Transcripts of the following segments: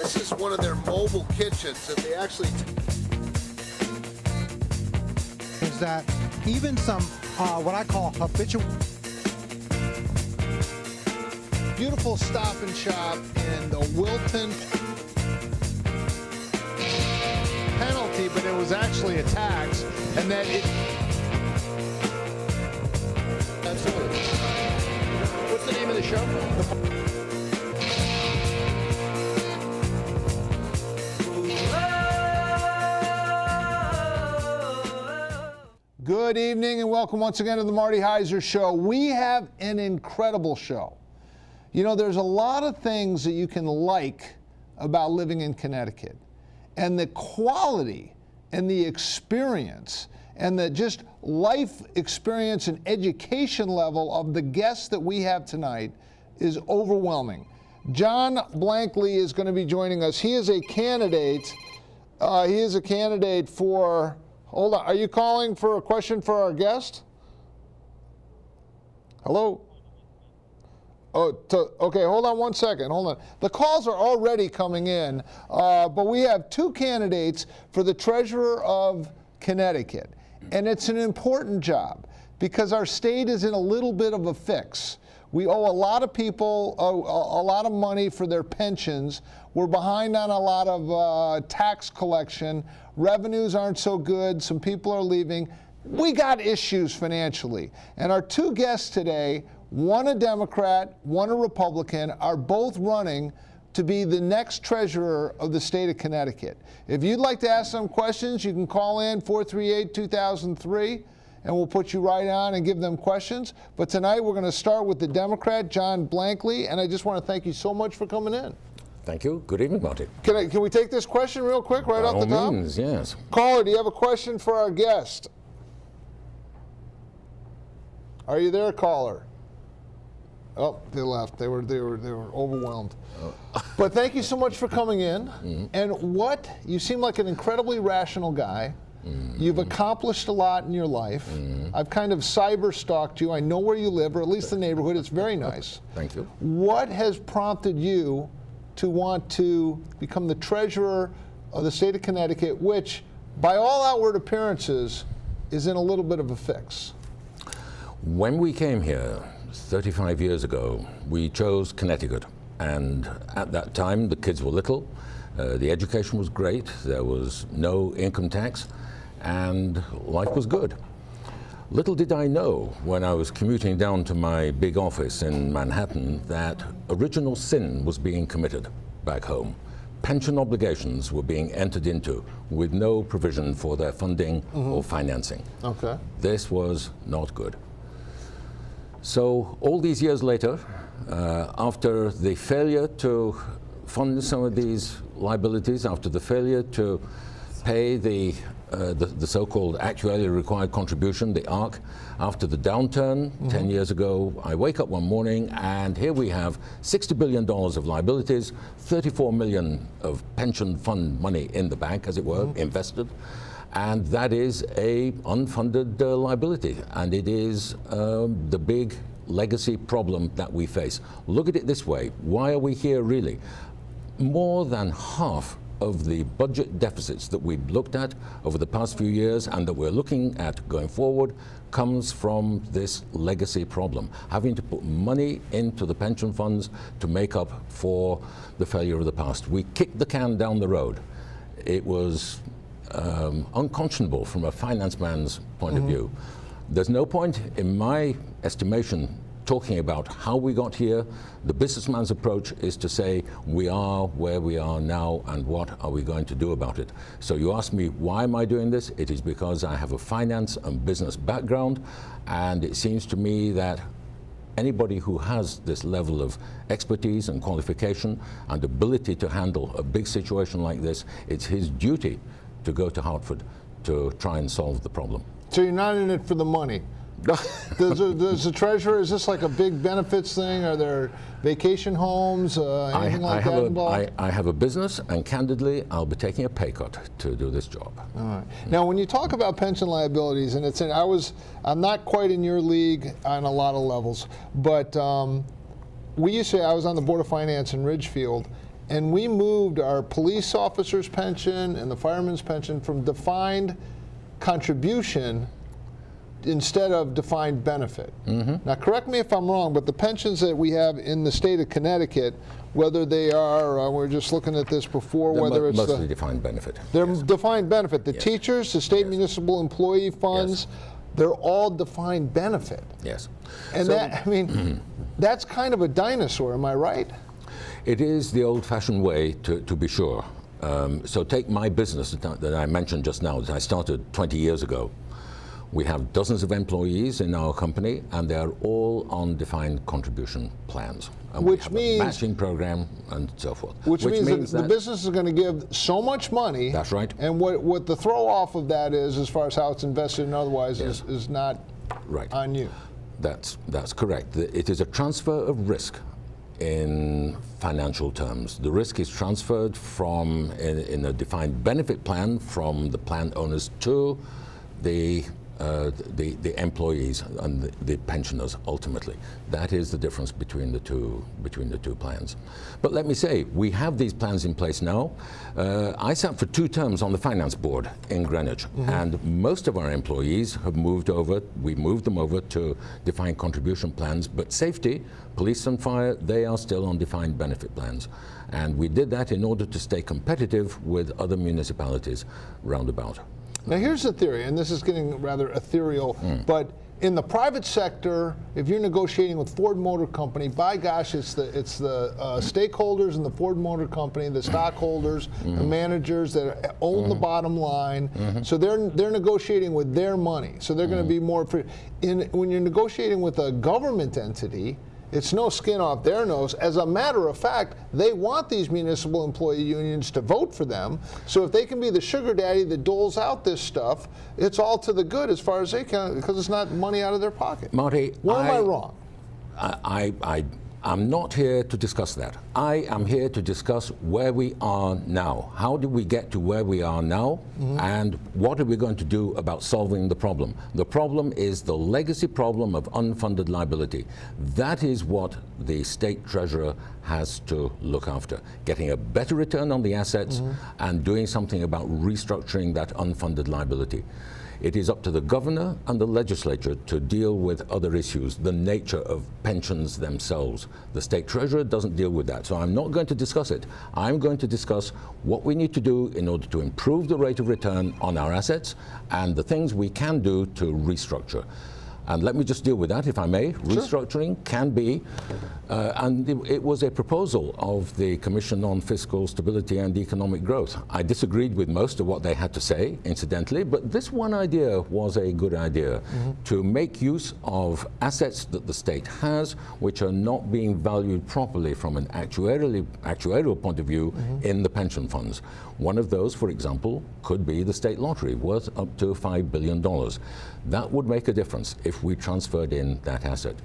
This is one of their mobile kitchens that they actually... Is that even some, what I call habitual... Beautiful Stop and Shop in the Wilton. Penalty, but it was actually a tax, and that it... Absolutely. What's the name of the show? Good evening and welcome once again to the Marty Heiser Show. We have an incredible show. You know, there's a lot of things that you can like about living in Connecticut. And the quality and the experience and the just life experience and education level of the guests that we have tonight is overwhelming. John Blankley is going to be joining us. He is a candidate. For... Hold on. Are you calling for a question for our guest? Hello? Okay, hold on one second. Hold on. The calls are already coming in, but we have two candidates for the Treasurer of Connecticut. And it's an important job because our state is in a little bit of a fix. We owe a lot of people a lot of money for their pensions. We're behind on a lot of tax collection. Revenues aren't so good. Some people are leaving. We got issues financially. And our two guests today, one a Democrat, one a Republican, are both running to be the next treasurer of the state of Connecticut. If you'd like to ask some questions, you can call in 438-2003. And we'll put you right on and give them questions. But tonight we're going to start with the Democrat, John Blankley, and I just want to thank you so much for coming in. Thank you. Good evening, Marty. Can we take this question real quick right off the top? By all means, yes. Caller, do you have a question for our guest? Are you there, caller? Oh, they left. They were overwhelmed. But thank you so much for coming in. Mm-hmm. And you seem like an incredibly rational guy. Mm-hmm. You've accomplished a lot in your life. Mm-hmm. I've kind of cyber stalked you. I know where you live, or at least the neighborhood. It's very nice. Thank you. What has prompted you to want to become the treasurer of the state of Connecticut, which, by all outward appearances, is in a little bit of a fix? When we came here 35 years ago, we chose Connecticut. And at that time, the kids were little. The education was great. There was no income tax. And life was good. Little did I know when I was commuting down to my big office in Manhattan that original sin was being committed back home. Pension obligations were being entered into with no provision for their funding or financing. Okay. This was not good. So all these years later, after the failure to fund some of these liabilities, after the failure to pay the so-called actuarially required contribution, the ARC, after the downturn 10 years ago, I wake up one morning and here we have $60 billion of liabilities, 34 million of pension fund money in the bank, as it were, invested. And that is a unfunded liability. And it is the big legacy problem that we face. Look at it this way. Why are we here really? More than half of the budget deficits that we've looked at over the past few years and that we're looking at going forward comes from this legacy problem, having to put money into the pension funds to make up for the failure of the past. We kicked the can down the road. It was unconscionable from a finance man's point of view. There's no point, in my estimation, talking about how we got here. The businessman's approach is to say we are where we are now and what are we going to do about it. So you ask me, why am I doing this? It is because I have a finance and business background, and it seems to me that anybody who has this level of expertise and qualification and ability to handle a big situation like this, it's his duty to go to Hartford to try and solve the problem. So you're not in it for the money? Does the treasurer, is this like a big benefits thing? Are there vacation homes, anything like that involved? I have a business, and candidly, I'll be taking a pay cut to do this job. All right. Now, when you talk about pension liabilities, and I'm not quite in your league on a lot of levels, but I was on the Board of Finance in Ridgefield, and we moved our police officer's pension and the fireman's pension from defined contribution instead of defined benefit. Now, correct me if I'm wrong, but the pensions that we have in the state of Connecticut, whether they are, we were just looking at this before, They're whether it's mostly defined benefit. they're defined benefit. The teachers, the state municipal employee funds, they're all defined benefit. Yes. And So- that, I mean, that's kind of a dinosaur, am I right? It is the old-fashioned way, to be sure. So take my business that I mentioned just now, that I started 20 years ago. We have dozens of employees in our company, and they are all on defined contribution plans. And Which we have means- a matching program and so forth. Which means that the business is going to give so much money. That's right. And what the throw off of that is, as far as how it's invested and otherwise, is not right. on you. That's correct. It is a transfer of risk in financial terms. The risk is transferred from, in a defined benefit plan, from the plan owners to the employees and the pensioners ultimately. That is the difference between the two plans. But let me say, we have these plans in place now. I sat for 2 terms on the finance board in Greenwich, and most of our employees have moved over. We moved them over to defined contribution plans, but safety, police and fire, they are still on defined benefit plans. And we did that in order to stay competitive with other municipalities roundabout. Now here's the theory, and this is getting rather ethereal, but in the private sector, if you're negotiating with Ford Motor Company, by gosh, it's the stakeholders in the Ford Motor Company, the stockholders, the managers that own the bottom line. So they're negotiating with their money. So they're going to be more free. When you're negotiating with a government entity, it's no skin off their nose. As a matter of fact, they want these municipal employee unions to vote for them. So if they can be the sugar daddy that doles out this stuff, it's all to the good as far as they can, because it's not money out of their pocket. Marty, Where am I wrong? I'm not here to discuss that. I am here to discuss where we are now. How did we get to where we are now? And what are we going to do about solving the problem? The problem is the legacy problem of unfunded liability. That is what the state treasurer has to look after. Getting a better return on the assets and doing something about restructuring that unfunded liability. It is up to the governor and the legislature to deal with other issues, the nature of pensions themselves. The state treasurer doesn't deal with that, so I'm not going to discuss it. I'm going to discuss what we need to do in order to improve the rate of return on our assets and the things we can do to restructure. And let me just deal with that, if I may. Restructuring can be, and it was a proposal of the Commission on Fiscal Stability and Economic Growth. I disagreed with most of what they had to say, incidentally, but this one idea was a good idea, to make use of assets that the state has, which are not being valued properly from an actuarial point of view in the pension funds. One of those, for example, could be the state lottery, worth up to $5 billion. That would make a difference if we transferred in that asset.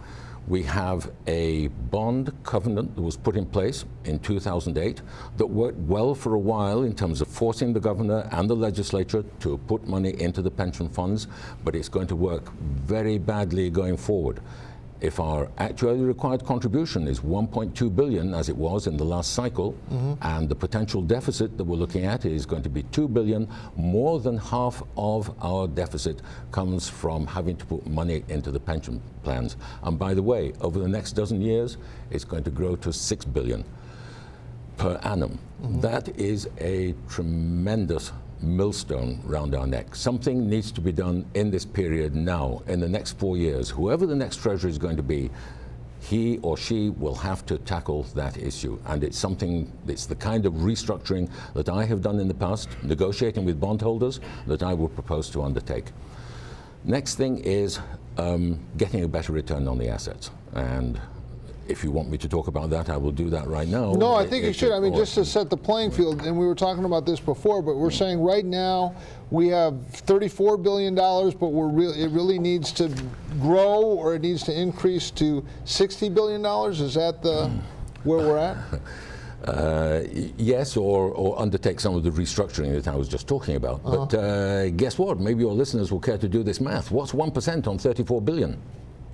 We have a bond covenant that was put in place in 2008 that worked well for a while in terms of forcing the governor and the legislature to put money into the pension funds, but it's going to work very badly going forward. If our actually required contribution is 1.2 billion, as it was in the last cycle, and the potential deficit that we're looking at is going to be 2 billion, more than half of our deficit comes from having to put money into the pension plans. And by the way, over the next dozen years, it's going to grow to 6 billion per annum. That is a tremendous millstone round our neck. Something needs to be done in this period now, in the next 4 years. Whoever the next treasurer is going to be, he or she will have to tackle that issue. And it's the kind of restructuring that I have done in the past, negotiating with bondholders, that I will propose to undertake. Next thing is getting a better return on the assets. And if you want me to talk about that, I will do that right now. No, I think you should. I mean, just to set the playing field, and we were talking about this before, but we're saying right now we have $34 billion, but it really needs to grow, or it needs to increase to $60 billion? Is that where we're at? Yes, or undertake some of the restructuring that I was just talking about. But guess what? Maybe your listeners will care to do this math. What's 1% on 34 billion?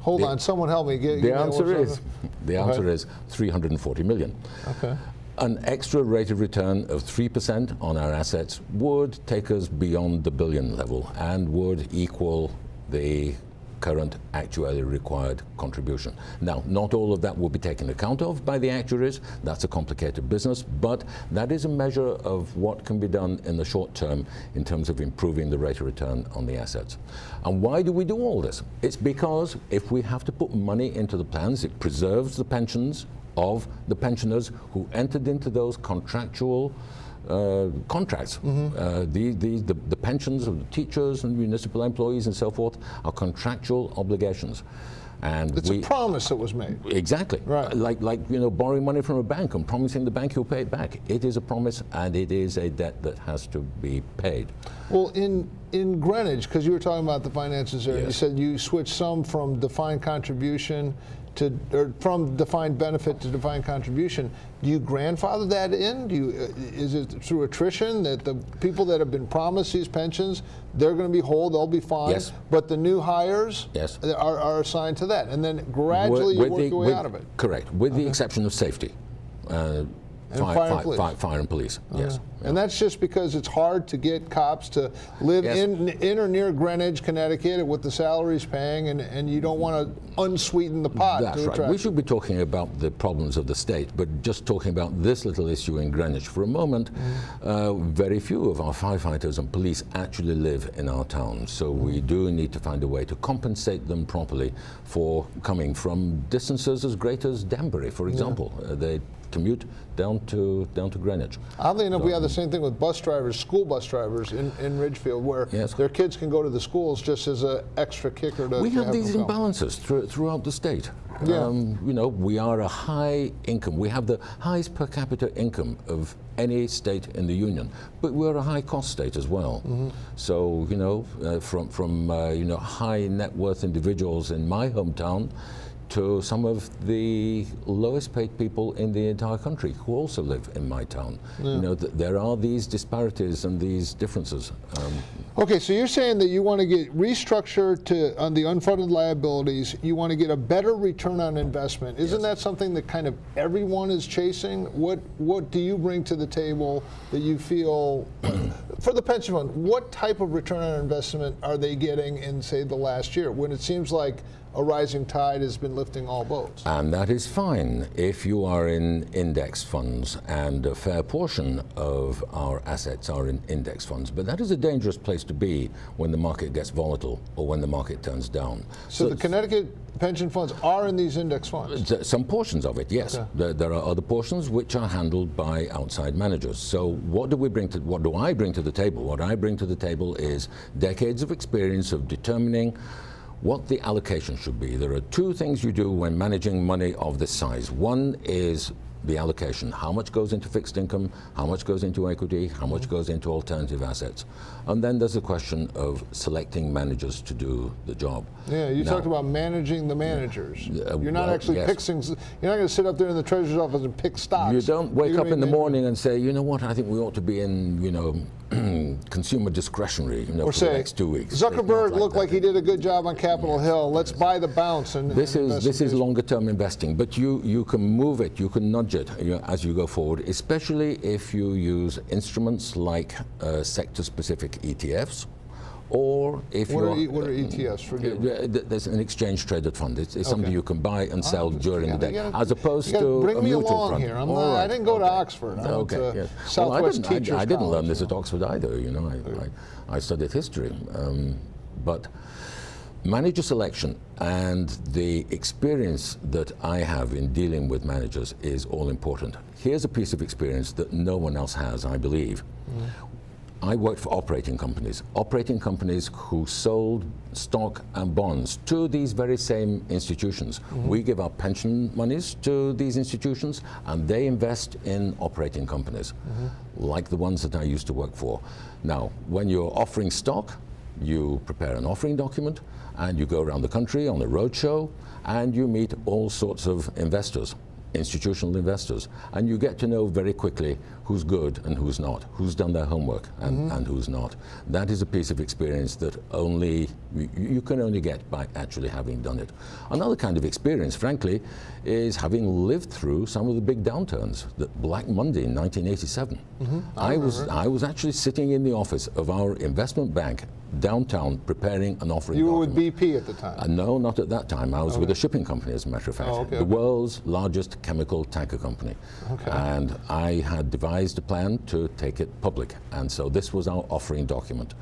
Hold on, someone help me. The answer is 340 million. Okay. An extra rate of return of 3% on our assets would take us beyond the billion level and would equal the current actuarially required contribution. Now, not all of that will be taken account of by the actuaries. That's a complicated business, but that is a measure of what can be done in the short term in terms of improving the rate of return on the assets. And why do we do all this? It's because if we have to put money into the plans, it preserves the pensions of the pensioners who entered into those contractual contracts. The pensions of the teachers and municipal employees and so forth are contractual obligations. And it's a promise that was made. Exactly. Right. Like borrowing money from a bank and promising the bank you'll pay it back. It is a promise and it is a debt that has to be paid. Well, in Greenwich, because you were talking about the finances there, Yes. you said you switched some from defined contribution or from defined benefit to defined contribution. Do you grandfather that in? Is it through attrition that the people that have been promised these pensions, they're going to be whole, they'll be fine, Yes. but the new hires Yes. are assigned to that, and then gradually you work your way out of it? Correct, with the exception of safety. And fire and police. Fire and police, yes. And that's just because it's hard to get cops to live Yes. in or near Greenwich, Connecticut, with the salaries paying, and you don't want to unsweeten the pot. That's to right. attract We should be talking about the problems of the state, but just talking about this little issue in Greenwich for a moment, very few of our firefighters and police actually live in our town. So we do need to find a way to compensate them properly for coming from distances as great as Danbury, for example. They commute down to Greenwich. Oddly enough, we have the same thing with bus drivers, school bus drivers in Ridgefield, where Yes. their kids can go to the schools just as an extra kicker to We have have these them come. imbalances throughout the state. Yeah. We are a high income. We have the highest per capita income of any state in the union, but we're a high cost state as well. So, from high net worth individuals in my hometown to some of the lowest paid people in the entire country who also live in my town. There are these disparities and these differences. Okay, so you're saying that you want to get restructured on the unfunded liabilities. You want to get a better return on investment. Isn't that something that kind of everyone is chasing? What do you bring to the table that you feel for the pension fund? What type of return on investment are they getting in, say, the last year, when it seems like a rising tide has been lifting all boats? And that is fine if you are in index funds, and a fair portion of our assets are in index funds. But that is a dangerous place to be when the market gets volatile or when the market turns down. So the Connecticut pension funds are in these index funds? Some portions of it, yes. Okay. There are other portions which are handled by outside managers. So what do I bring to the table? What I bring to the table is decades of experience of determining what the allocation should be. There are two things you do when managing money of this size. One is the allocation. How much goes into fixed income? How much goes into equity? How much goes into alternative assets? And then there's the question of selecting managers to do the job. Yeah, you talked about managing the managers. You're not actually yes. you're not going to sit up there in the treasurer's office and pick stocks. You don't wake up in the morning and say, you know what, I think we ought to be in, consumer discretionary, or for say, the next 2 weeks. Zuckerberg looked like he did a good job on Capitol Hill. Let's buy the bounce. And This is longer term investing, but you can move it, you can nudge it as you go forward, especially if you use instruments like sector specific ETFs. Or if what are ETFs? Forgive me. There's an exchange traded fund. It's something you can buy and sell during the day, as opposed to to bring a me mutual along fund. here. I didn't go to Oxford. I went to Southwest Teachers I didn't learn College. this at Oxford either. I studied history, but manager selection and the experience that I have in dealing with managers is all important. Here's a piece of experience that no one else has, I believe. I worked for operating companies who sold stock and bonds to these very same institutions. We give our pension monies to these institutions, and they invest in operating companies, like the ones that I used to work for. Now, when you're offering stock, you prepare an offering document, and you go around the country on a roadshow, and you meet all sorts of investors institutional investors, and you get to know very quickly who's good and who's not, who's done their homework and who's not. That is a piece of experience that you can only get by actually having done it. Another kind of experience, frankly, is having lived through some of the big downturns. The Black Monday in 1987. I was actually sitting in the office of our investment bank downtown preparing an offering You were document. with BP at the time? No, not at that time. I was with a shipping company, as a matter of fact. The world's largest chemical tanker company. And I had devised a plan to take it public. And so this was our offering document.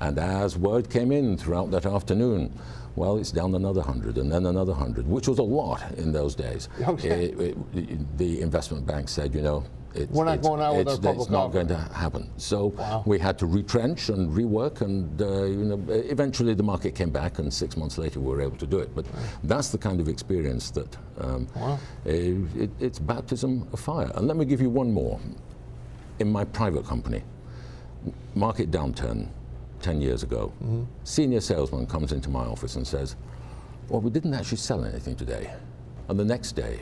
And as word came in throughout that afternoon, well, it's down another 100 and then another 100, which was a lot in those days. The investment bank said, you know, we're not going out with our public it's not going to happen. So we had to retrench and rework, and you know, eventually the market came back, and 6 months later we were able to do it. But that's the kind of experience that it's baptism of fire. And let me give you one more. In my private company, market downturn 10 years ago, senior salesman comes into my office and says, well, we didn't actually sell anything today. And the next day,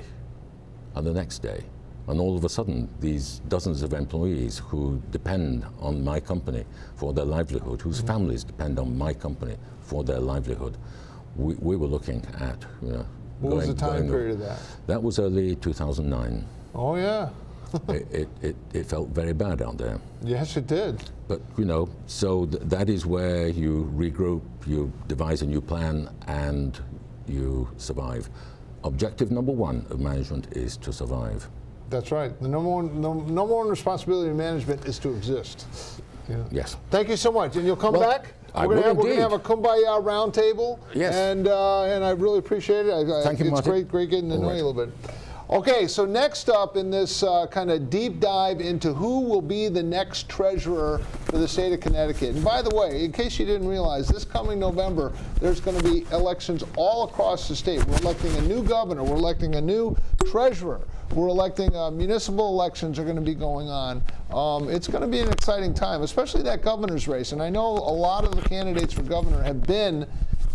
and the next day, and all of a sudden, these dozens of employees who depend on my company for their livelihood, whose families depend on my company for their livelihood, we were looking at, you know, what was the time period of that? That was early 2009. Oh, yeah. It felt very bad out there. Yes, it did. But, you know, so that is where you regroup, you devise a new plan, and you survive. Objective number one of management is to survive. That's right. The number one responsibility of management is to exist. Yeah. Yes. Thank you so much. And you'll come back? We're going to have a Kumbaya roundtable. Yes. And I really appreciate it. Thank you, Marty. It's great getting to know you a little bit. Okay, so next up in this kind of deep dive into who will be the next treasurer for the state of Connecticut. And by the way, in case you didn't realize, this coming November, there's going to be elections all across the state. We're electing a new governor. We're electing a new treasurer. We're electing municipal elections are going to be going on. It's going to be an exciting time, especially that governor's race. And I know a lot of the candidates for governor have been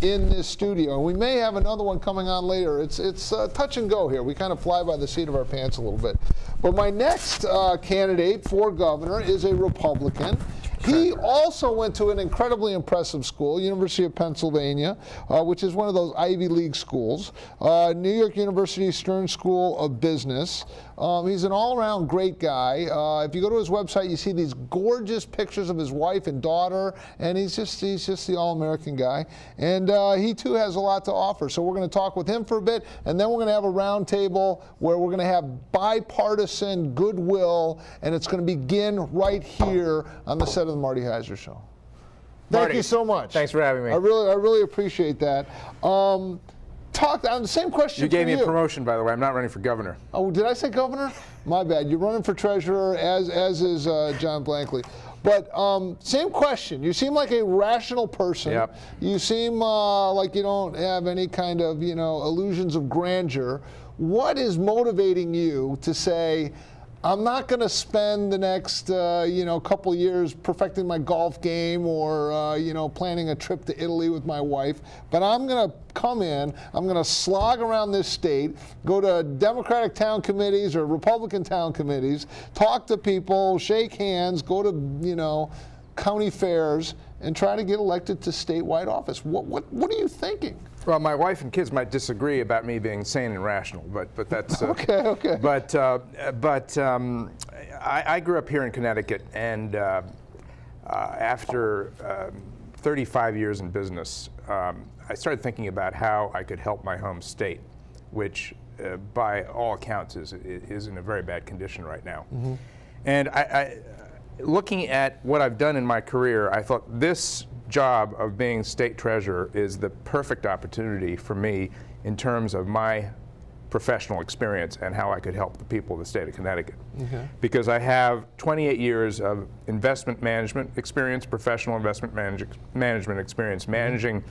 in this studio. We may have another one coming on later. It's touch and go here. We kind of fly by the seat of our pants a little bit. But my next candidate for governor is a Republican. He also went to an incredibly impressive school, University of Pennsylvania, which is one of those Ivy League schools, New York University Stern School of Business. He's an all-around great guy. If you go to his website, you see these gorgeous pictures of his wife and daughter, and he's just the all-American guy. And he too has a lot to offer. So we're going to talk with him for a bit, and then we're going to have a round table where we're going to have bipartisan goodwill, and it's going to begin right here on the set of the Marty Heiser Show. Thank you so much. Thanks for having me. I really appreciate that. Talk on the same question. You gave me a promotion, by the way. I'm not running for governor. Oh, did I say governor? My bad. You're running for treasurer, as is John Blankley. But same question. You seem like a rational person. Yep. You seem like you don't have any kind of illusions of grandeur. What is motivating you to say, I'm not going to spend the next couple years perfecting my golf game or planning a trip to Italy with my wife, but I'm going to come in, I'm going to slog around this state, go to Democratic town committees or Republican town committees, talk to people, shake hands, go to county fairs, and try to get elected to statewide office. What are you thinking? Well, my wife and kids might disagree about me being sane and rational, but that's okay. But I grew up here in Connecticut, and after 35 years in business, I started thinking about how I could help my home state, which by all accounts is in a very bad condition right now. Mm-hmm. And I looking at what I've done in my career, I thought this job of being state treasurer is the perfect opportunity for me in terms of my professional experience and how I could help the people of the state of Connecticut. Okay. Because I have 28 years of investment management experience, professional investment management experience, managing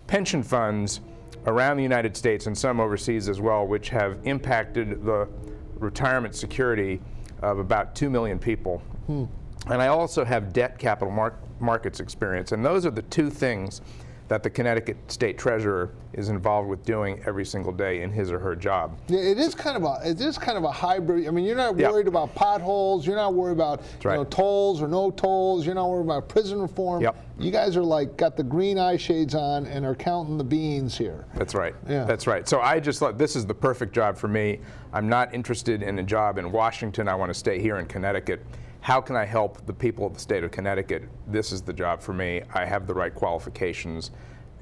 pension funds around the United States and some overseas as well, which have impacted the retirement security of about 2 million people. And I also have debt capital markets experience, and those are the two things that the Connecticut State Treasurer is involved with doing every single day in his or her job. Yeah, it is kind of a hybrid. I mean, you're not Yeah. worried about potholes. You're not worried about right. tolls or no tolls. You're not worried about prison reform. Yep. You guys are like got the green eye shades on and are counting the beans here. That's right. Yeah. That's right. So I just thought this is the perfect job for me. I'm not interested in a job in Washington. I want to stay here in Connecticut. How can I help the people of the state of Connecticut? This is the job for me. I have the right qualifications,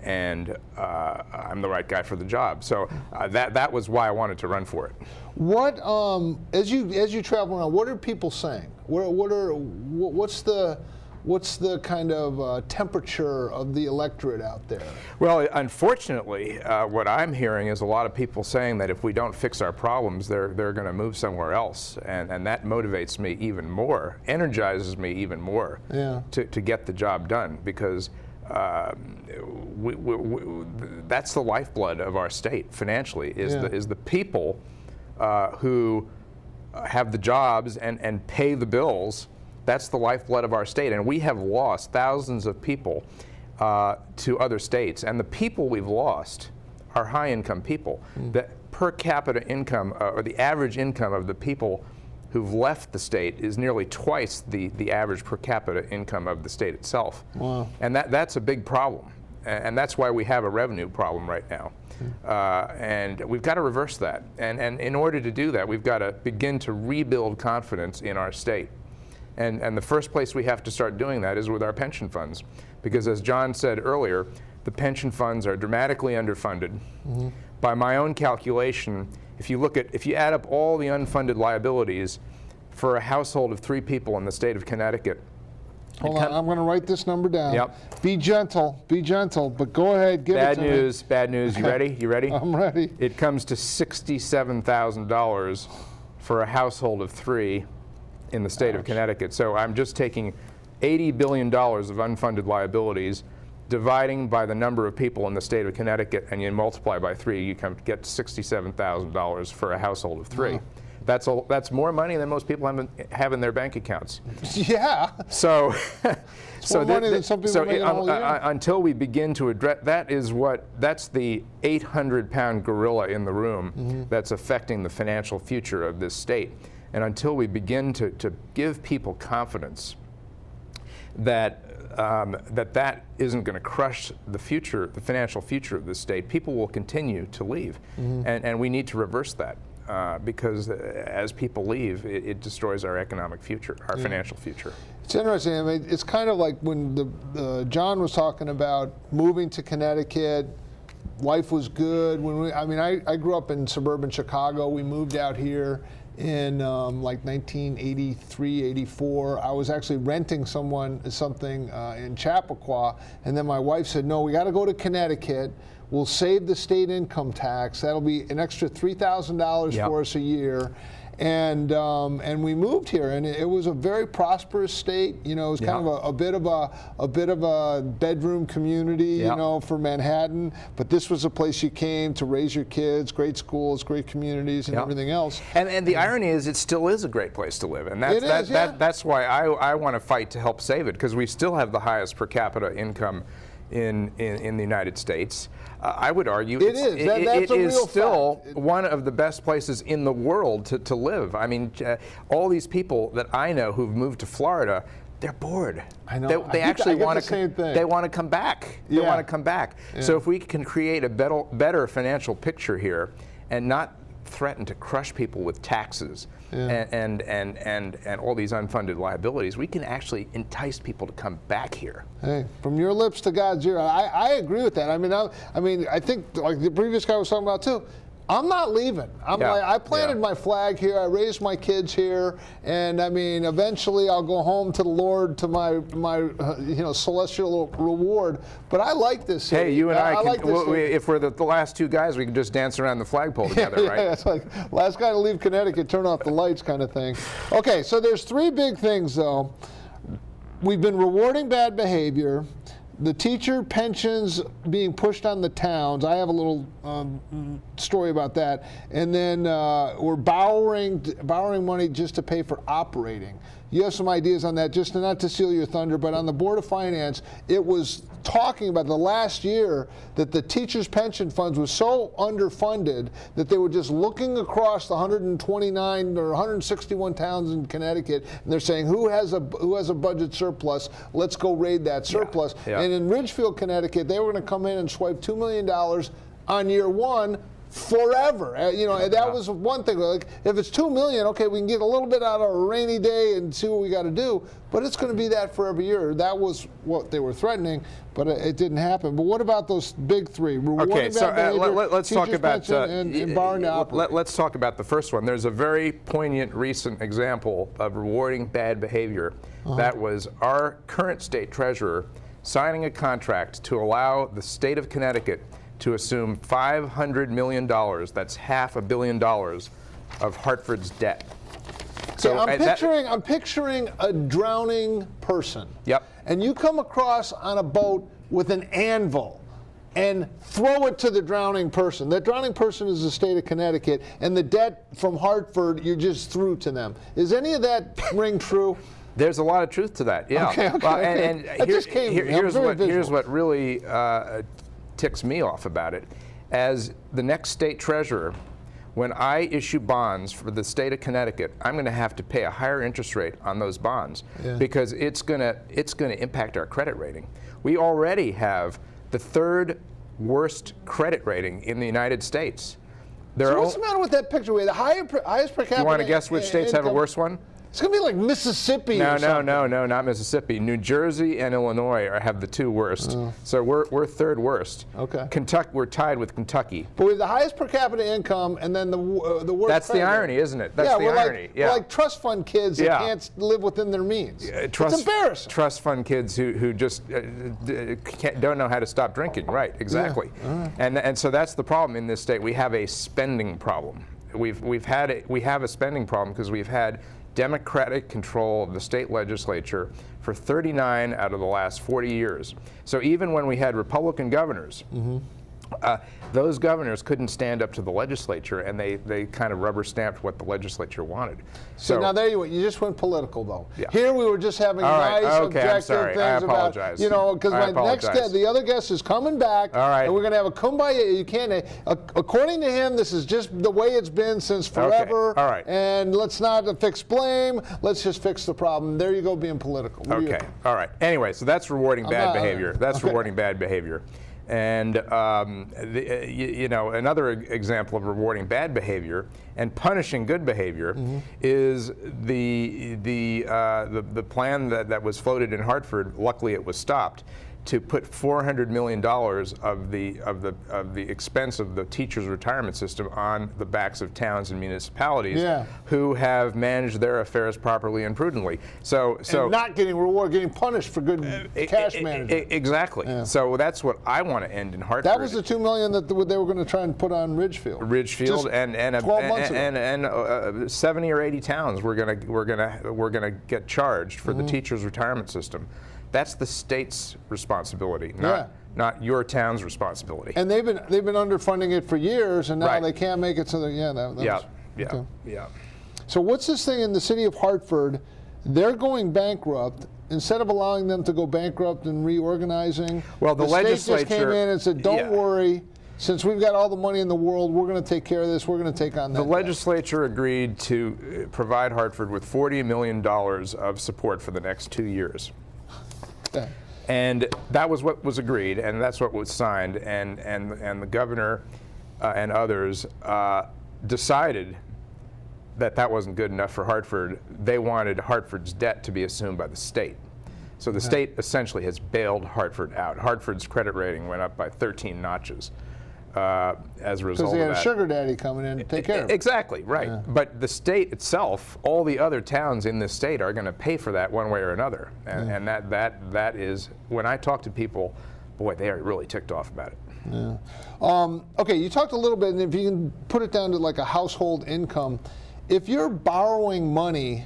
and I'm the right guy for the job. So that was why I wanted to run for it. What as you travel around, what are people saying? What's the kind of temperature of the electorate out there? Well, unfortunately, what I'm hearing is a lot of people saying that if we don't fix our problems, they're going to move somewhere else, and that motivates me even more, energizes me even more to get the job done, because that's the lifeblood of our state financially, is the people who have the jobs and pay the bills. That's the lifeblood of our state, and we have lost thousands of people to other states, and the people we've lost are high-income people. The per capita income, or the average income of the people who've left the state is nearly twice the average per capita income of the state itself. Wow. And that's a big problem, and that's why we have a revenue problem right now. And we've got to reverse that, and in order to do that, we've got to begin to rebuild confidence in our state. And the first place we have to start doing that is with our pension funds, because as John said earlier, the pension funds are dramatically underfunded. By my own calculation, if you add up all the unfunded liabilities for a household of 3 people in the state of Connecticut. Hold on, I'm going to write this number down. Yep. Be gentle, but go ahead, give it to me. Bad news. You ready? You ready? I'm ready. It comes to $67,000 for a household of 3 in the state of Connecticut. So I'm just taking $80 billion of unfunded liabilities, dividing by the number of people in the state of Connecticut, and you multiply by 3, you get $67,000 for a household of 3. Wow. That's more money than most people have in their bank accounts. Yeah. So, more money than some people make in a whole year. Until we begin to address that's the 800-pound gorilla in the room that's affecting the financial future of this state. And until we begin to give people confidence that that isn't going to crush the financial future of this state, people will continue to leave. And we need to reverse that, because as people leave, it destroys our economic future, our financial future. It's interesting. I mean, it's kind of like when John was talking about moving to Connecticut. Life was good. I grew up in suburban Chicago. We moved out here in like 1983, 84. I was actually renting something in Chappaqua, and then my wife said, no, we got to go to Connecticut. We'll save the state income tax. That'll be an extra $3,000 for us a year. And we moved here, and it was a very prosperous state. You know, it was kind of a bit of a bedroom community, you know, for Manhattan. But this was a place you came to raise your kids, great schools, great communities, and everything else. And the irony is, it still is a great place to live, and that's why I want to fight to help save it, because we still have the highest per capita income in the United States. I would argue it is still one of the best places in the world to live. I mean, all these people that I know who've moved to Florida, they're bored. I know. They actually want to. They want to come back. They want to come back. Yeah. So if we can create a better financial picture here, and not threaten to crush people with taxes and all these unfunded liabilities, we can actually entice people to come back here. Hey, from your lips to God's ear. I agree with that. I mean, I think like the previous guy was talking about too. I'm not leaving. I planted my flag here. I raised my kids here, and I mean, eventually I'll go home to the Lord, to my celestial reward. But I like this city. Hey, you and I can, if we're the last 2 guys, we can just dance around the flagpole together, right? Yeah, it's like last guy to leave Connecticut, turn off the lights, kind of thing. Okay, so there's 3 big things though. We've been rewarding bad behavior. the teacher pensions being pushed on the towns. I have a little story about that. And then we're borrowing money just to pay for operating. You have some ideas on that, just not to steal your thunder, but on the Board of Finance, it was talking about the last year that the teachers' pension funds was so underfunded that they were just looking across the 129 or 161 towns in Connecticut, and they're saying, who has a budget surplus? Let's go raid that surplus. Yeah. And in Ridgefield, Connecticut, they were going to come in and swipe $2 million on year one forever. You know, that was one thing. Like, if it's $2 million, okay, we can get a little bit out of a rainy day and see what we got to do, but it's going to be that for every year. That was what they were threatening, but it didn't happen. But what about those big three? Okay, so let's talk about and borrowing to operate. Let's talk about the first one. There's a very poignant recent example of rewarding bad behavior. That was our current state treasurer signing a contract to allow the state of Connecticut to assume $500 million, that's $500 million of Hartford's debt. So I'm picturing a drowning person. Yep. And you come across on a boat with an anvil and throw it to the drowning person. That drowning person is the state of Connecticut, and the debt from Hartford you just threw to them. Is any of that ring true? There's a lot of truth to that, yeah. Okay. And here's what really ticks me off about it. As the next state treasurer, when I issue bonds for the state of Connecticut, I'm going to have to pay a higher interest rate on those bonds because it's going to impact our credit rating. We already have the third worst credit rating in the United States. So what's the matter with that picture? We have the highest per capita. You want to guess which states have a worse one? It's going to be like Mississippi or something. No, not Mississippi. New Jersey and Illinois have the two worst. So we're third worst. Okay. Kentucky, we're tied with Kentucky. But we have the highest per capita income and then the worst. That's the irony, isn't it? That's the irony. We're like trust fund kids that can't live within their means. It's embarrassing. Trust fund kids who just don't know how to stop drinking. Right, exactly. Yeah. And so that's the problem in this state. We have a spending problem. We have a spending problem because we've had Democratic control of the state legislature for 39 out of the last 40 years. So even when we had Republican governors, those governors couldn't stand up to the legislature, and they kind of rubber stamped what the legislature wanted. So now there you went. You just went political, though. Yeah. Here we were just having objective things I apologize. about, because my next guest, the other guest is coming back, and we're going to have a kumbaya. You can't. According to him, this is just the way it's been since forever. Okay. All right. And let's not fix blame. Let's just fix the problem. There you go, being political. Okay. All right. Anyway, so that's rewarding bad behavior. That's rewarding bad behavior. And another example of rewarding bad behavior and punishing good behavior is the plan that was floated in Hartford. Luckily, it was stopped. To put $400 million of the expense of the teachers' retirement system on the backs of towns and municipalities who have managed their affairs properly and prudently. So and not getting rewarded, getting punished for good cash management. Exactly. Yeah. So that's what I want to end in Hartford. That was the $2 million that they were going to try and put on Ridgefield. Just and 12 months ago. And 70 or 80 towns we're gonna get charged for the teachers' retirement system. That's the state's responsibility, not your town's responsibility. And they've been underfunding it for years, and now they can't make it. So yeah. So what's this thing in the city of Hartford? They're going bankrupt. Instead of allowing them to go bankrupt and reorganizing, well, the legislature state just came in and said, "Don't worry. Since we've got all the money in the world, we're going to take care of this. We're going to take on that." The legislature agreed to provide Hartford with $40 million of support for the next 2 years. And that was what was agreed, and that's what was signed, and the governor and others decided that wasn't good enough for Hartford. They wanted Hartford's debt to be assumed by the state. So the state essentially has bailed Hartford out. Hartford's credit rating went up by 13 notches as a result of that. Because they had a sugar daddy coming in to take care of it. Exactly, right. Yeah. But the state itself, all the other towns in this state are going to pay for that one way or another. And that is, when I talk to people, boy, they are really ticked off about it. Yeah. Okay, you talked a little bit, and if you can put it down to like a household income, if you're borrowing money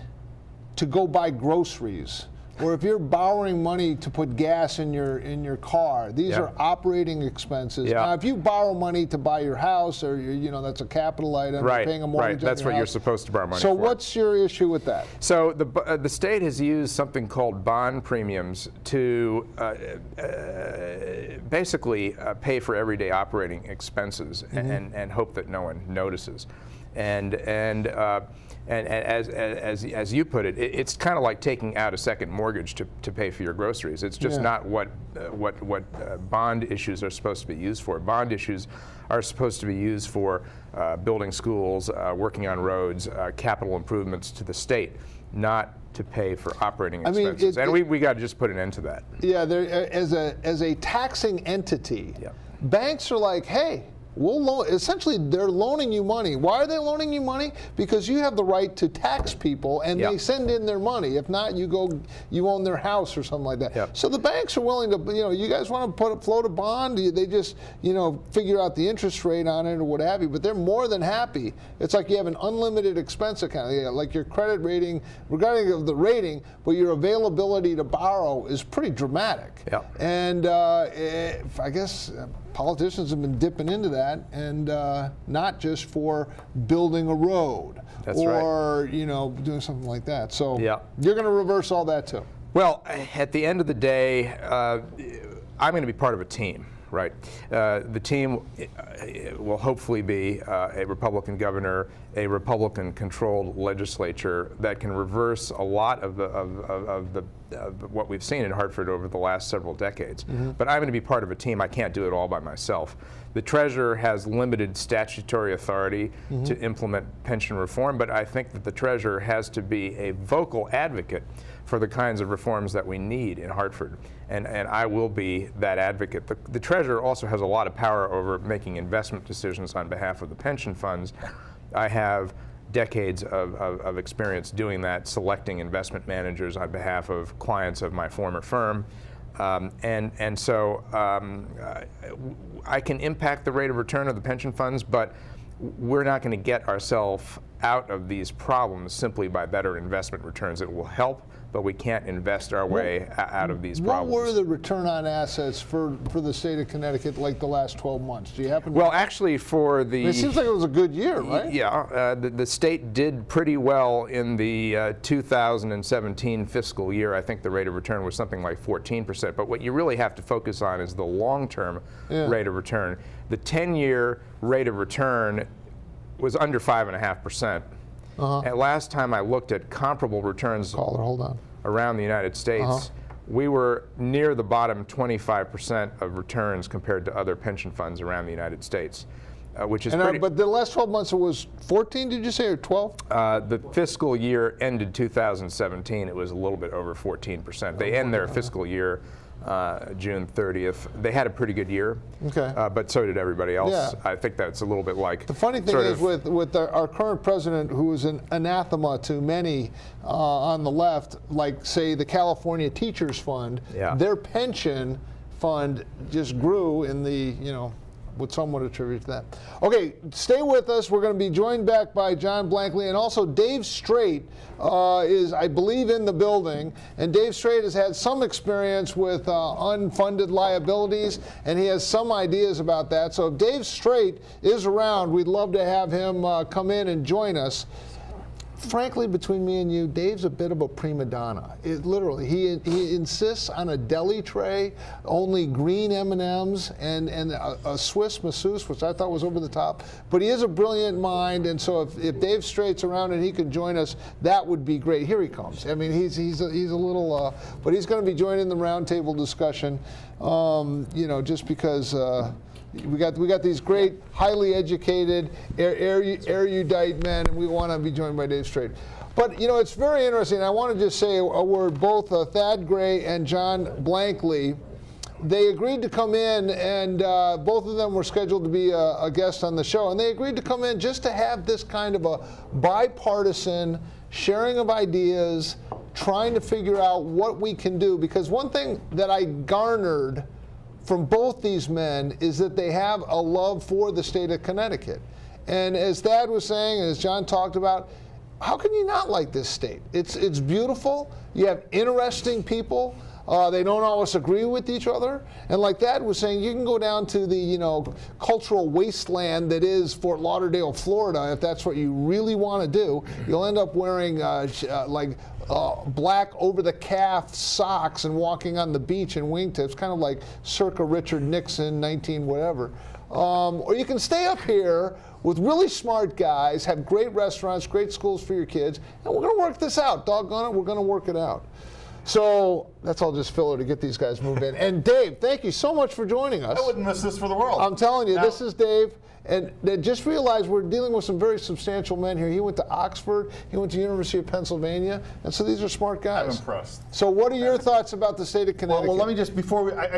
to go buy groceries, or if you're borrowing money to put gas in your car, these Yeah. are operating expenses. Yeah. Now, if you borrow money to buy your house, or that's a capital item, Right, you're paying a mortgage right. That's on your what you're house. supposed to borrow money So for. what's your issue with that? So the state has used something called bond premiums to basically pay for everyday operating expenses and hope that no one notices. And as you put it, it's kind of like taking out a second mortgage to pay for your groceries. It's just not what bond issues are supposed to be used for. Bond issues are supposed to be used for building schools, working on roads, capital improvements to the state, not to pay for operating expenses. And we got to just put an end to that. Yeah, as a taxing entity, banks are like, hey, we'll loan. Essentially, they're loaning you money. Why are they loaning you money? Because you have the right to tax people, and they send in their money. If not, you own their house or something like that. So the banks are willing to, you guys want to float a bond? They just, figure out the interest rate on it or what have you. But they're more than happy. It's like you have an unlimited expense account, like your credit rating, regarding of the rating, but your availability to borrow is pretty dramatic. And I guess politicians have been dipping into that, and not just for building a road or doing something like that. So you're going to reverse all that too. Well, at the end of the day, I'm going to be part of a team. Right. The team will hopefully be a Republican governor, a Republican-controlled legislature that can reverse a lot of what we've seen in Hartford over the last several decades. But I'm going to be part of a team. I can't do it all by myself. The treasurer has limited statutory authority to implement pension reform, but I think that the treasurer has to be a vocal advocate for the kinds of reforms that we need in Hartford. And I will be that advocate. The treasurer also has a lot of power over making investment decisions on behalf of the pension funds. I have decades of experience doing that, selecting investment managers on behalf of clients of my former firm. So I can impact the rate of return of the pension funds, but we're not going to get ourselves out of these problems simply by better investment returns. It will help, but we can't invest our way out of these problems. What were the return on assets for the state of Connecticut like the last 12 months? Do you happen to? Well, actually, for the... It seems like it was a good year, right? Yeah. The state did pretty well in the 2017 fiscal year. I think the rate of return was something like 14%. But what you really have to focus on is the long-term rate of return. The 10-year rate of return was under 5.5%. And last time I looked at comparable returns around the United States, we were near the bottom 25% of returns compared to other pension funds around the United States, which is pretty... But the last 12 months it was 14, did you say, or 12? The fiscal year ended 2017. It was a little bit over 14%. They end their fiscal year June 30th. They had a pretty good year, but so did everybody else. I think that's a little bit like... The funny thing is with our current president, who is an anathema to many on the left, like, say, the California Teachers Fund, their pension fund just grew in the, would somewhat attribute to that. Okay, stay with us. We're going to be joined back by John Blankley, and also Dave Streit is, I believe, in the building. And Dave Streit has had some experience with unfunded liabilities, and he has some ideas about that. So if Dave Streit is around, we'd love to have him come in and join us. Frankly, between me and you, Dave's a bit of a prima donna. Literally, he insists on a deli tray, only green M&Ms, and a Swiss masseuse, which I thought was over the top. But he is a brilliant mind, and so if Dave Streit's around and he can join us, that would be great. Here he comes. I mean, he's a little, but he's going to be joining the roundtable discussion. Just because. We got these great, highly educated, erudite men, and we want to be joined by Dave Streit. But it's very interesting. I want to just say a word. Both Thad Gray and John Blankley, they agreed to come in, and both of them were scheduled to be a guest on the show. And they agreed to come in just to have this kind of a bipartisan sharing of ideas, trying to figure out what we can do. Because one thing that I garnered from both these men is that they have a love for the state of Connecticut. And as Thad was saying, as John talked about, how can you not like this state? It's beautiful. You have interesting people. They don't always agree with each other. And like Dad was saying, you can go down to the cultural wasteland that is Fort Lauderdale, Florida, if that's what you really want to do. You'll end up wearing black over-the-calf socks and walking on the beach in wingtips, kind of like circa Richard Nixon, 19 whatever. Or you can stay up here with really smart guys, have great restaurants, great schools for your kids, and we're going to work this out. Doggone it, we're going to work it out. So that's all just filler to get these guys moved in. And Dave, thank you so much for joining us. I wouldn't miss this for the world. I'm telling you, Now, this is Dave. And just realize we're dealing with some very substantial men here. He went to Oxford, he went to the University of Pennsylvania, and so these are smart guys. I'm impressed. So what are your thoughts about the state of Connecticut? Well, let me just, before we got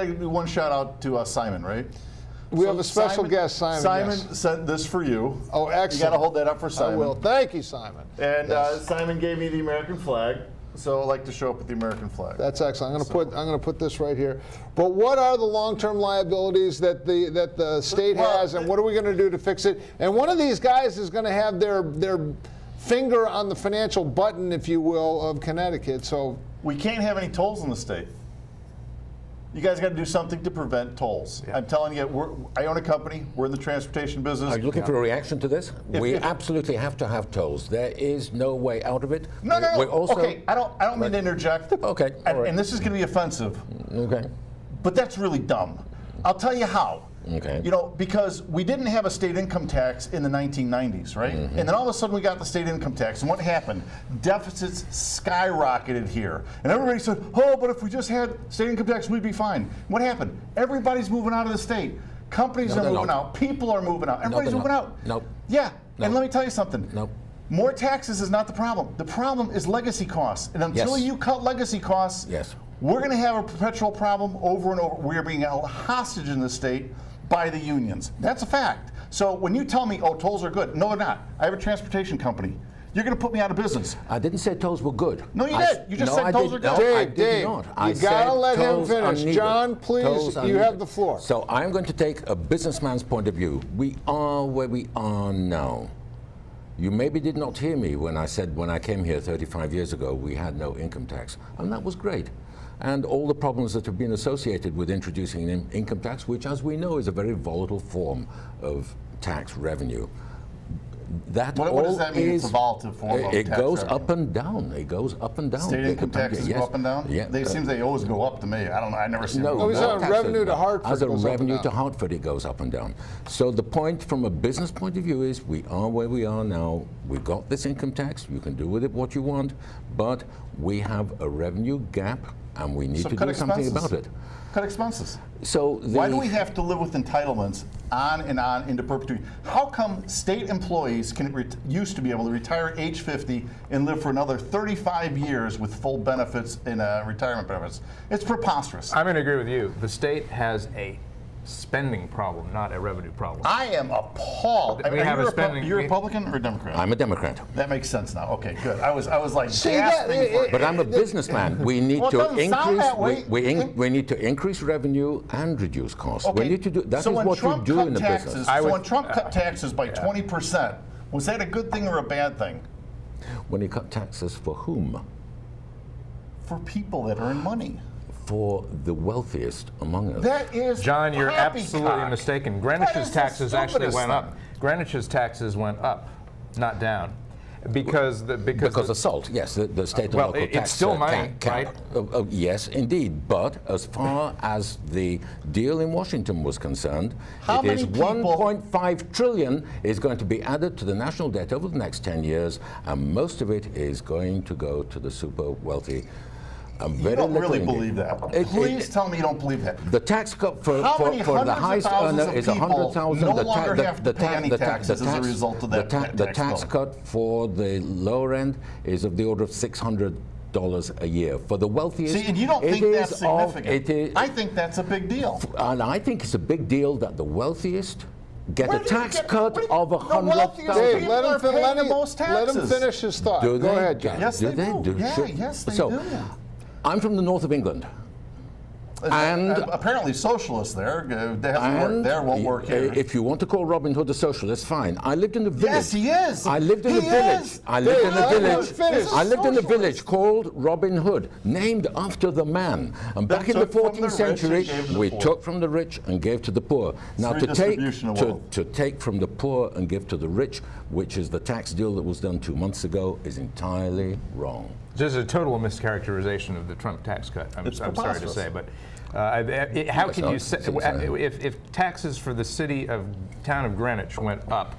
to do one shout out to Simon, right? We have a special guest, Simon. Simon yes. sent this for you. Oh, excellent. You got to hold that up for Simon. I will. Thank you, Simon. And Yes. Simon gave me the American flag, so I like to show up with the American flag. That's excellent. I'm going to put this right here. But what are the long-term liabilities that the state has, and what are we going to do to fix it? And one of these guys is going to have their finger on the financial button, if you will, of Connecticut. So We can't have any tolls in the state. You guys got to do something to prevent tolls. Yeah. I'm telling you, I own a company. We're in the transportation business. Are you looking for a reaction to this? We if- absolutely have to have tolls. There is no way out of it. No. We're also, Okay, I don't mean to interject. Okay, all right. And this is going to be offensive, Okay. but that's really dumb. I'll tell you how. Okay. Because we didn't have a state income tax in the 1990s, right? Mm-hmm. And then all of a sudden we got the state income tax, and what happened? Deficits skyrocketed here. And everybody said, oh, but if we just had state income tax, we'd be fine. What happened? Everybody's moving out of the state. Companies No, are they're moving not. out. People are moving out. Everybody's they're moving not. out. Nope. Yeah, No. and let me tell you something. Nope. More taxes is not the problem. The problem is legacy costs. And until Yes. you cut legacy costs, Yes. we're going to have a perpetual problem over and over. We are being held hostage in the state by the unions. That's a fact. So when you tell me, oh, tolls are good, no, they're not. I have a transportation company. You're going to put me out of business. I didn't say tolls were good. No, you did. You just said tolls are good. No, I Dave, did not. I you got to said let him tolls are finish. needed. John, please, Tolls are you have needed. the floor. So I'm going to take a businessman's point of view. We are where we are now. You maybe did not hear me when I said when I came here 35 years ago we had no income tax, and that was great. And all the problems that have been associated with introducing an income tax, which as we know is a very volatile form of tax revenue. That What does that mean, it's a volatile form of It tax goes revenue? up and down. It goes up and down. State income taxes Yes. go up and down? Yeah. They seem they always go up to me. I don't know. I never see them No, go he's down. on taxes, revenue to Hartford As a goes up and revenue down. to Hartford, it goes up and down. So the point from a business point of view is we are where we are now. We got this income tax. You can do with it what you want, but we have a revenue gap, and we need So to cut do something expenses. about it. Cut expenses. So Why do we have to live with entitlements on and on into perpetuity? How come state employees used to be able to retire at age 50 and live for another 35 years with full benefits and retirement benefits? It's preposterous. I'm going to agree with you. The state has a spending problem, not a revenue problem. I am appalled. We have a spending- You're Republican or Democrat? I'm a Democrat, That makes sense now. Okay, good. I was like See, that- gasping for it. but I'm a businessman. We need Well, it to doesn't sound increase. that way. We need to increase revenue and reduce costs. Okay, We need to do that. so is when what Trump you do cut in the taxes, business. So when Trump cut taxes by 20%, was that a good thing or a bad thing? When he cut taxes for whom? For people that earn money. For the wealthiest among us. That is John, you're absolutely poppycock. mistaken. That Greenwich's is the taxes actually stupidest went up. thing. Greenwich's taxes went up, not down. Because Because of salt, yes, the state and Well, local it's tax still money, cap. right? Yes, indeed. But as far as the deal in Washington was concerned, How it is many people- 1.5 trillion is going to be added to the national debt over the next 10 years, and most of it is going to go to the super wealthy. You don't really believe that. Please tell me you don't believe that. The tax cut for How many the hundreds of highest thousands earner of is people 100,000. no longer have to pay any taxes as a tax- result of that the tax tax bill? cut for the lower end is of the order of $600 a year. For the wealthiest, See, and you don't it think that's is of- significant. it is, I think that's a big deal. and I think it's a big deal that the wealthiest get Where a do you tax get- cut what do you- of the wealthiest Dave, 100,000. people let are him, paying the most let him taxes. finish his thought. Do Go they? ahead, John. Yes, Do they they? do. Do- Yeah, sure. yes, they So, do. I'm from the north of England. And apparently socialists there. They haven't worked there, won't work here. If you want to call Robin Hood a socialist, fine. I lived in a village. Yes, he is. I lived in He a village. is. I lived in a village. Finish. I lived in a Socialist. village called Robin Hood, named after the man. And back in the took from the 14th rich century, and gave to the we poor. took from the rich and gave to the poor. Now, redistribution of wealth. to take from the poor and give to the rich, which is the tax deal that was done 2 months ago, is entirely wrong. This is a total mischaracterization of the Trump tax cut. I'm sorry to preposterous. say, but how can you say, not. if taxes for the town of Greenwich went up,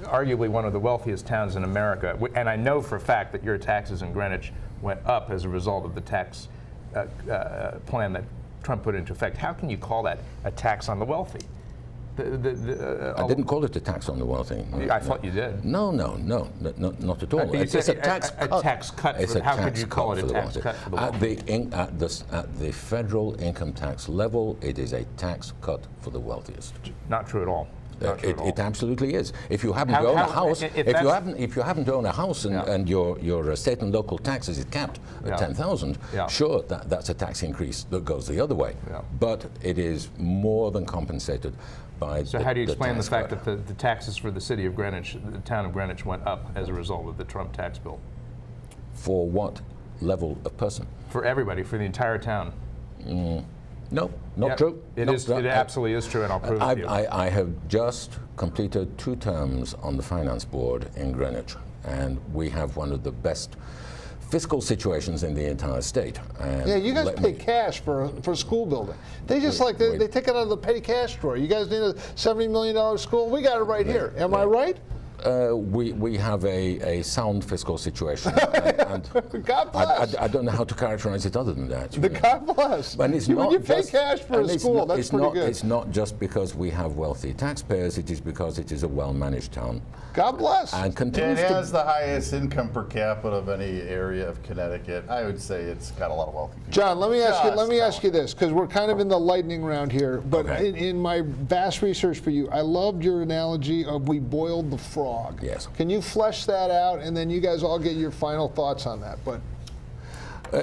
arguably one of the wealthiest towns in America, and I know for a fact that your taxes in Greenwich went up as a result of the tax plan that Trump put into effect, how can you call that a tax on the wealthy? I didn't call it a tax on the wealthy. I thought you did. No, not at all. You It's said a tax a cut. tax cut It's for- a how could tax you call cut it a for the tax wealthy. cut for the At the federal income tax level, it is a tax cut for the wealthiest. Not true at all. Not true at all. It absolutely is. If you happen How- to own a how- house, if if you that's- happen to own a house and, Yeah. and your state and local taxes is capped at Yeah. 10,000, Yeah. sure, that's a tax increase that goes the other way. Yeah. But it is more than compensated by. So how do you explain the tax fact cut. that the taxes for the city of Greenwich, the town of Greenwich, went up as a result of the Trump tax bill? For what level of person? For everybody, for the entire town. No, not Yep. true. It Not is. true. It absolutely is true, and I'll prove it to you. I have just completed 2 terms on the finance board in Greenwich, and we have one of the best fiscal situations in the entire state. And Yeah, you guys let pay me- cash for a school building. They just they take it out of the petty cash drawer. You guys need a $70 million school? We got it right here. Am I right? We have a sound fiscal situation. and God bless. I don't know how to characterize it other than that. you know. God bless. And it's When not you pay just- cash for and a it's school, not- that's it's pretty not, good. It's not just because we have wealthy taxpayers, it is because it is a well-managed town. God bless. And It continues has to... the highest income per capita of any area of Connecticut. I would say it's got a lot of wealthy people. John, let me ask Just you this, because we're kind of in the lightning round here. But Okay. in my vast research for you, I loved your analogy of we boiled the frog. Yes. Can you flesh that out, and then you guys all get your final thoughts on that? But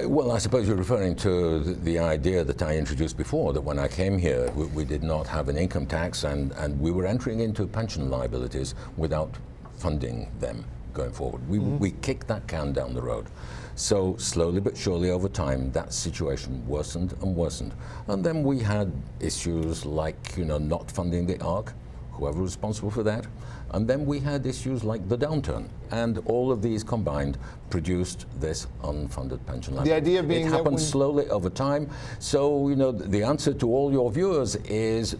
Well, I suppose you're referring to the idea that I introduced before, that when I came here, we did not have an income tax, and we were entering into pension liabilities without funding them going forward. We kicked that can down the road. So slowly but surely over time, that situation worsened and worsened. And then we had issues like, not funding the ARC, whoever was responsible for that. And then we had issues like the downturn. And all of these combined produced this unfunded pension liability. idea being it that happened when- slowly over time. So, the answer to all your viewers is,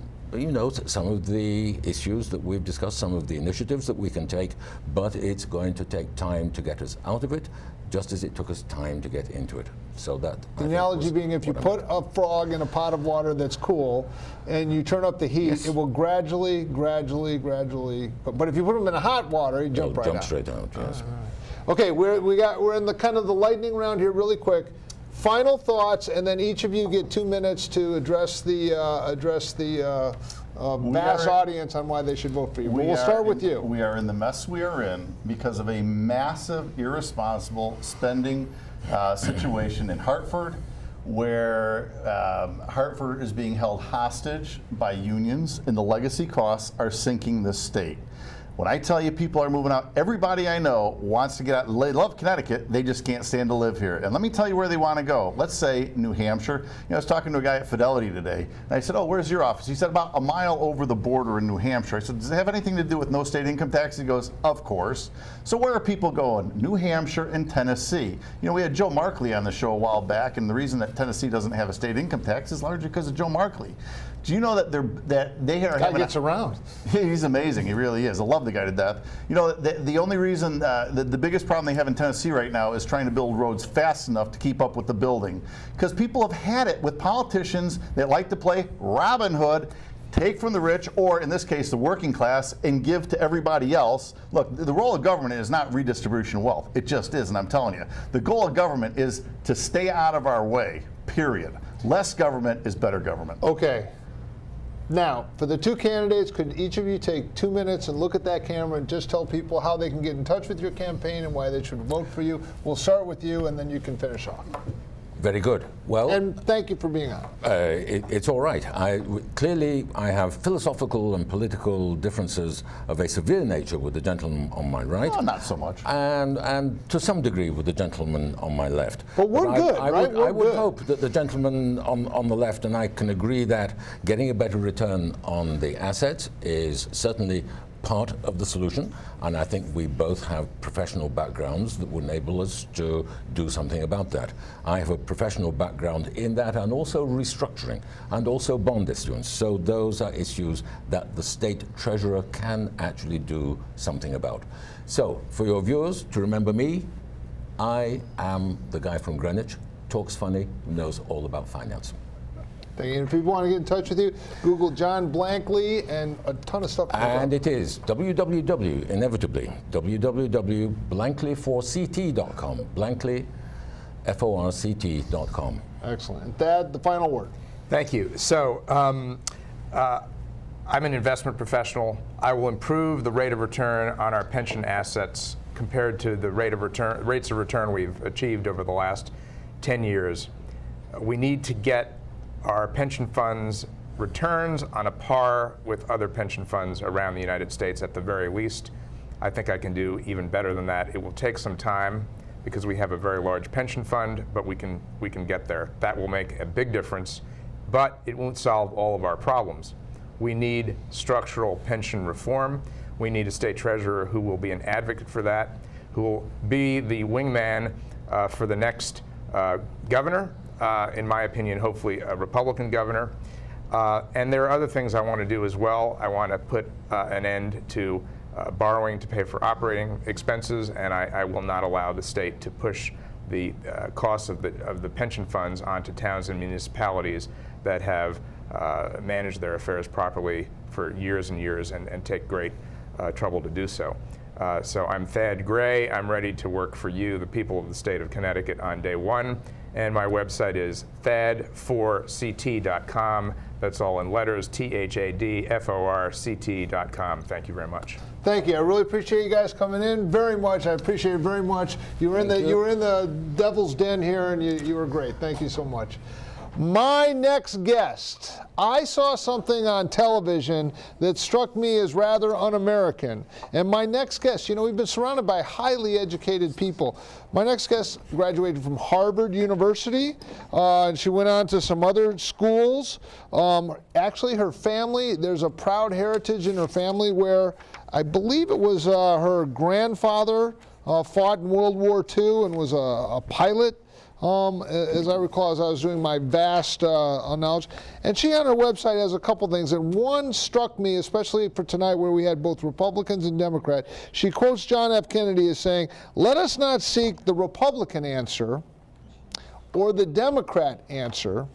some of the issues that we've discussed, some of the initiatives that we can take, but it's going to take time to get us out of it, just as it took us time to get into it. So that the analogy being, if you put a frog in a pot of water that's cool, and you turn up the heat, Yes. it will gradually. But if you put them in hot water, you jump right out. straight out. Yes. Okay, we're in the kind of the lightning round here, really quick. Final thoughts, and then each of you get 2 minutes to address the mass audience on why they should vote for you. We'll start with you. We are in the mess we are in because of a massive, irresponsible spending situation in Hartford, where Hartford is being held hostage by unions, and the legacy costs are sinking the state. When I tell you people are moving out, everybody I know wants to get out. They love Connecticut, they just can't stand to live here. And let me tell you where they want to go. Let's say New Hampshire. I was talking to a guy at Fidelity today, and I said, "Oh, where's your office?" He said, "About a mile over the border in New Hampshire." I said, "Does it have anything to do with no state income tax?" He goes, "Of course." So where are people going? New Hampshire and Tennessee. We had Joe Markley on the show a while back, and the reason that Tennessee doesn't have a state income tax is largely because of Joe Markley. Do you know that they are Guy having gets around. He's amazing. He really is. I love the guy to death. The only reason, the biggest problem they have in Tennessee right now is trying to build roads fast enough to keep up with the building. Because people have had it with politicians that like to play Robin Hood, take from the rich, or in this case, the working class, and give to everybody else. Look, the role of government is not redistribution of wealth. It just is, and I'm telling you. The goal of government is to stay out of our way, period. Less government is better government. Okay. Now, for the 2 candidates, could each of you take 2 minutes and look at that camera and just tell people how they can get in touch with your campaign and why they should vote for you? We'll start with you, and then you can finish off. Very good. Well, And thank you for being on. it's all right. Clearly, I have philosophical and political differences of a severe nature with the gentleman on my right. Oh, not so much. And to some degree with the gentleman on my left. But we're good, right? I would good. hope that the gentleman on the left and I can agree that getting a better return on the assets is certainly part of the solution, and I think we both have professional backgrounds that would enable us to do something about that. I have a professional background in that, and also restructuring, and also bond issuance. So those are issues that the state treasurer can actually do something about. So for your viewers, to remember me, I am the guy from Greenwich, talks funny, knows all about finance. Thank you. And if people want to get in touch with you, Google John Blankley and a ton of stuff. And it is inevitably, www.blankley4ct.com, Blankley, forct.com. Excellent. And Thad, the final word. Thank you. So I'm an investment professional. I will improve the rate of return on our pension assets compared to the rates of return we've achieved over the last 10 years. We need to get our pension funds returns on a par with other pension funds around the United States at the very least. I think I can do even better than that. It will take some time because we have a very large pension fund, but we can get there. That will make a big difference, but it won't solve all of our problems. We need structural pension reform. We need a state treasurer who will be an advocate for that, who will be the wingman for the next governor, in my opinion, hopefully a Republican governor. And there are other things I want to do as well. I want to put an end to borrowing to pay for operating expenses, and I will not allow the state to push the costs of the pension funds onto towns and municipalities that have managed their affairs properly for years and years and take great trouble to do so. So I'm Thad Gray. I'm ready to work for you, the people of the state of Connecticut, on day one. And my website is thad4ct.com. That's all in letters, THADFORCT.com. Thank you very much. Thank you. I really appreciate you guys coming in very much. I appreciate it very much. You were in the devil's den here, and you were great. Thank you so much. My next guest, I saw something on television that struck me as rather un-American. And my next guest, you know, we've been surrounded by highly educated people. My next guest graduated from Harvard University, and she went on to some other schools. Actually, her family, there's a proud heritage in her family where I believe it was her grandfather fought in World War II and was a pilot. As I recall, as I was doing my vast knowledge. And she on her website has a couple things, and one struck me, especially for tonight where we had both Republicans and Democrats. She quotes John F. Kennedy as saying, "Let us not seek the Republican answer or the Democrat answer,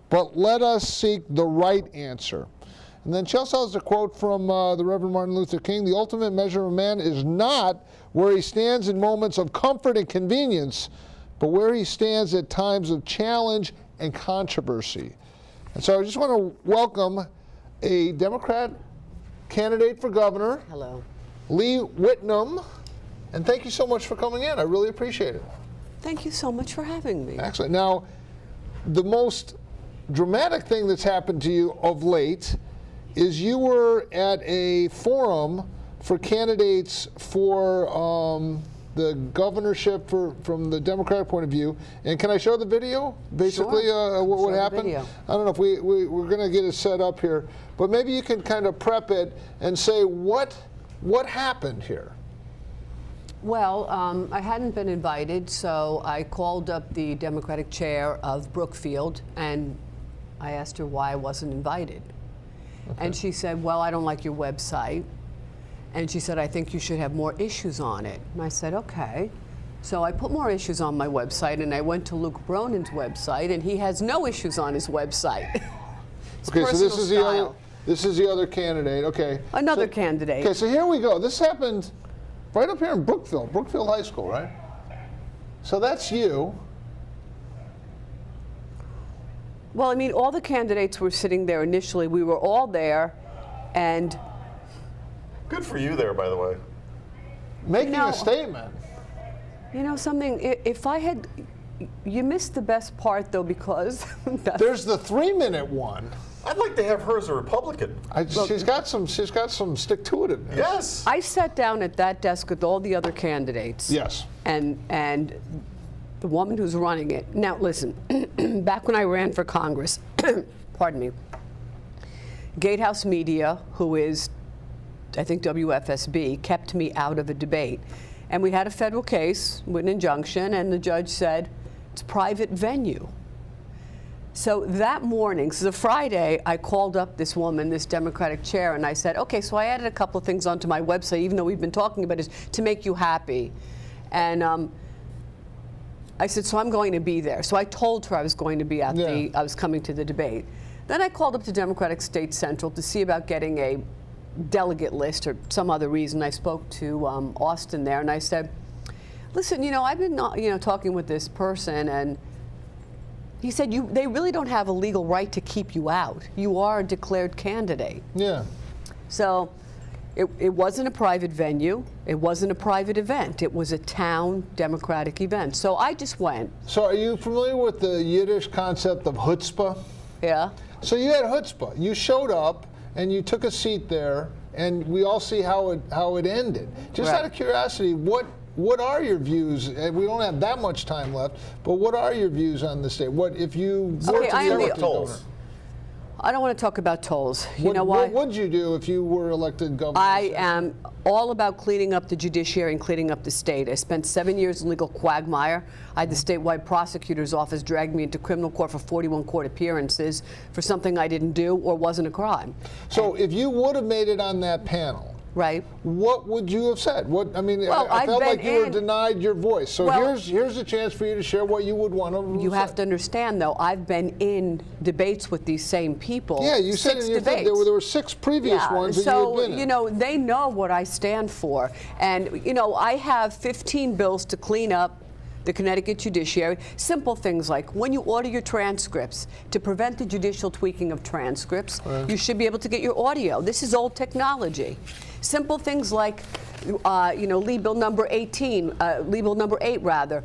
but let us seek the right answer." And then she also has a quote from the Reverend Martin Luther King, "The ultimate measure of a man is not where he stands in moments of comfort and convenience, but where he stands at times of challenge and controversy." And so I just want to welcome a Democrat candidate for governor, Hello. Lee Whitnam, and thank you so much for coming in. I really appreciate it. Thank you so much for having me. Excellent. Now, the most dramatic thing that's happened to you of late is you were at a forum for candidates for the governorship from the Democratic point of view. And can I show the video? Basically, Sure. what Show the happened? video. I don't know if we're going to get it set up here, but maybe you can kind of prep it and say what happened here. Well, I hadn't been invited, so I called up the Democratic chair of Brookfield, and I asked her why I wasn't invited. Okay. And she said, "Well, I don't like your website." And she said, "I think you should have more issues on it." And I said, "Okay." So I put more issues on my website, and I went to Luke Bronin's website, and he has no issues on his website. Okay, so this is the other candidate. Okay. Another candidate. Okay, so here we go. This happened right up here in Brookfield High School, right? So that's you. Well, I mean, all the candidates were sitting there initially. We were all there, and Good for you there, by the way. Making a statement. you know something, if I had You missed the best part, though, because There's the 3-minute one. I'd like to have her as a Republican. She's got some stick to it. Yes. I sat down at that desk with all the other candidates. Yes. And the woman who's running it. Now, listen, back when I ran for Congress, pardon me, Gatehouse Media, who is, I think, WFSB, kept me out of a debate. And we had a federal case with an injunction, and the judge said, it's a private venue. So that morning, so the Friday, I called up this woman, this Democratic chair, and I said, okay, so I added a couple of things onto my website, even though we've been talking about it, to make you happy. And I said, so I'm going to be there. So I told her I was going to be at I was coming to the debate. Then I called up to Democratic State Central to see about getting a delegate list or some other reason. I spoke to Austin there, and I said, listen, I've been talking with this person, and he said, they really don't have a legal right to keep you out. You are a declared candidate. Yeah. So it wasn't a private venue. It wasn't a private event. It was a town Democratic event. So I just went. So are you familiar with the Yiddish concept of chutzpah? Yeah. So you had chutzpah. You showed up and you took a seat there, and we all see how it ended. Just Right. out of curiosity, what are your views? We don't have that much time left, but what are your views on the state? What if you were to I am be the- elected governor? I don't want to talk about tolls. You know why? What would you do if you were elected governor? I am all about cleaning up the judiciary and cleaning up the state. I spent 7 years in legal quagmire. I had the statewide prosecutor's office drag me into criminal court for 41 court appearances for something I didn't do or wasn't a crime. So if you would have made it on that panel, Right. what would you have said? Well, I I've felt been like you were in- denied your voice. So Well- here's a chance for you to share what you would want to. You have to understand, though, I've been in debates with these same people. Yeah, you said in 6 your thing debates. there were 6 previous ones that you had been in. They know what I stand for. And, I have 15 bills to clean up the Connecticut judiciary. Simple things like when you order your transcripts, to prevent the judicial tweaking of transcripts, you should be able to get your audio. This is old technology. Simple things like, Lee Bill number 18, Lee Bill number 8 rather.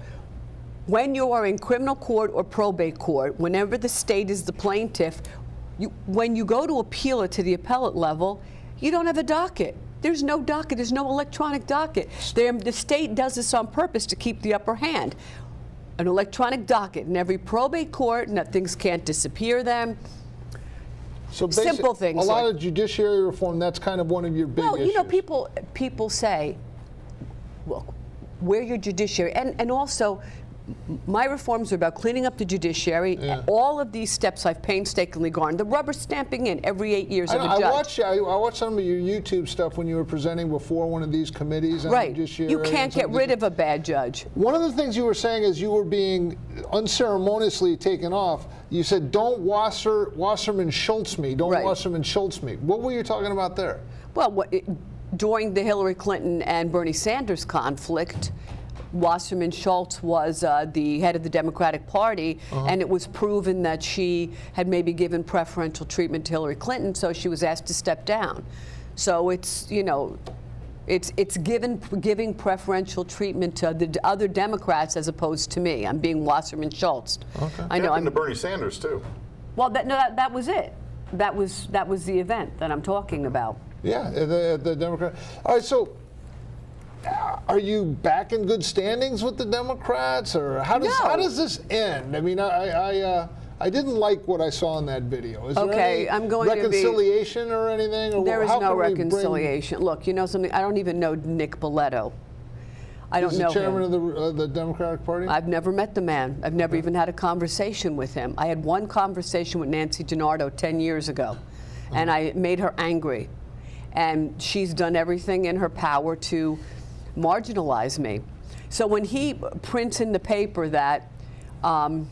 When you are in criminal court or probate court, whenever the state is the plaintiff, when you go to appeal it to the appellate level, you don't have a docket. There's no docket. There's no electronic docket. The state does this on purpose to keep the upper hand. An electronic docket in every probate court, and that things can't disappear then. So Simple things. A lot of judiciary reform. That's kind of one of your big issues. People say, look, we're your judiciary, and also. My reforms are about cleaning up the judiciary. Yeah. All of these steps I've painstakingly gone. The rubber stamping in every 8 years of a judge. I watched some of your YouTube stuff when you were presenting before one of these committees on Right. judiciary. You can't and get some rid of a bad judge. One of the things you were saying is you were being unceremoniously taken off. You said, "Don't Wasserman Schultz me. Don't Right. Wasserman Schultz me." What were you talking about there? Well, during the Hillary Clinton and Bernie Sanders conflict, Wasserman Schultz was the head of the Democratic Party, and it was proven that she had maybe given preferential treatment to Hillary Clinton, so she was asked to step down. So it's giving preferential treatment to the other Democrats as opposed to me. I'm being Wasserman Schultz. Okay. I know. Happened to Bernie Sanders too. Well, that was it. That was the event that I'm talking about. Yeah, the Democrat. All right, so. Are you back in good standings with the Democrats, or how does this end? I mean, I didn't like what I saw in that video. Is there any I'm going reconciliation or anything? Or There is how no can we reconciliation. Look, you know something? I don't even know Nick Boletto. I don't He's know the chairman him. of the Democratic Party? I've never met the man. I've never even had a conversation with him. I had one conversation with Nancy DiNardo 10 years ago, and I made her angry. And she's done everything in her power to marginalize me. So when he prints in the paper that I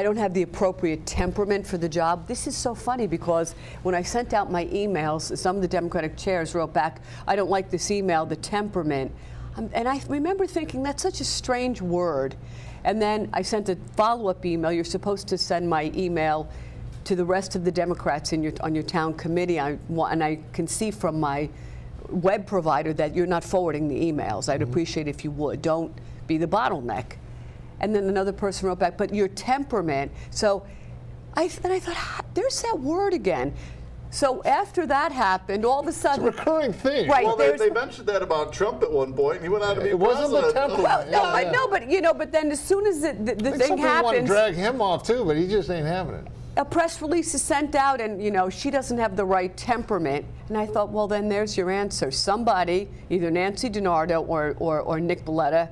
don't have the appropriate temperament for the job. This is so funny because when I sent out my emails, some of the Democratic chairs wrote back, I don't like this email, the temperament. And I remember thinking, that's such a strange word. And then I sent a follow-up email. You're supposed to send my email to the rest of the Democrats on your town committee. And I can see from my web provider that you're not forwarding the emails. I'd appreciate if you would. Don't be the bottleneck. And then another person wrote back, but your temperament. So then I thought, there's that word again. So after that happened, all of a sudden, It's a recurring theme. right? Well, they mentioned that about Trump at one point, and he went on to be It wasn't the president. temperament. well, no, I know, but then as soon as the I think thing somebody want to happens, drag him off too, but he just ain't having it. a press release is sent out, and she doesn't have the right temperament. And I thought, well, then there's your answer. Somebody, either Nancy DiNardo or Nick Belletta,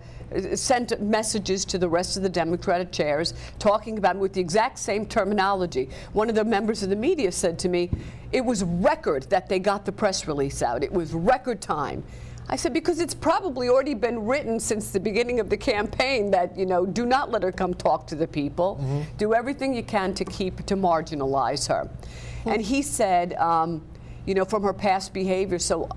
sent messages to the rest of the Democratic chairs talking about it with the exact same terminology. One of the members of the media said to me, it was record that they got the press release out. It was record time. I said, because it's probably already been written since the beginning of the campaign that, do not let her come talk to the people. Do everything you can to marginalize her. And he said, from her past behavior. So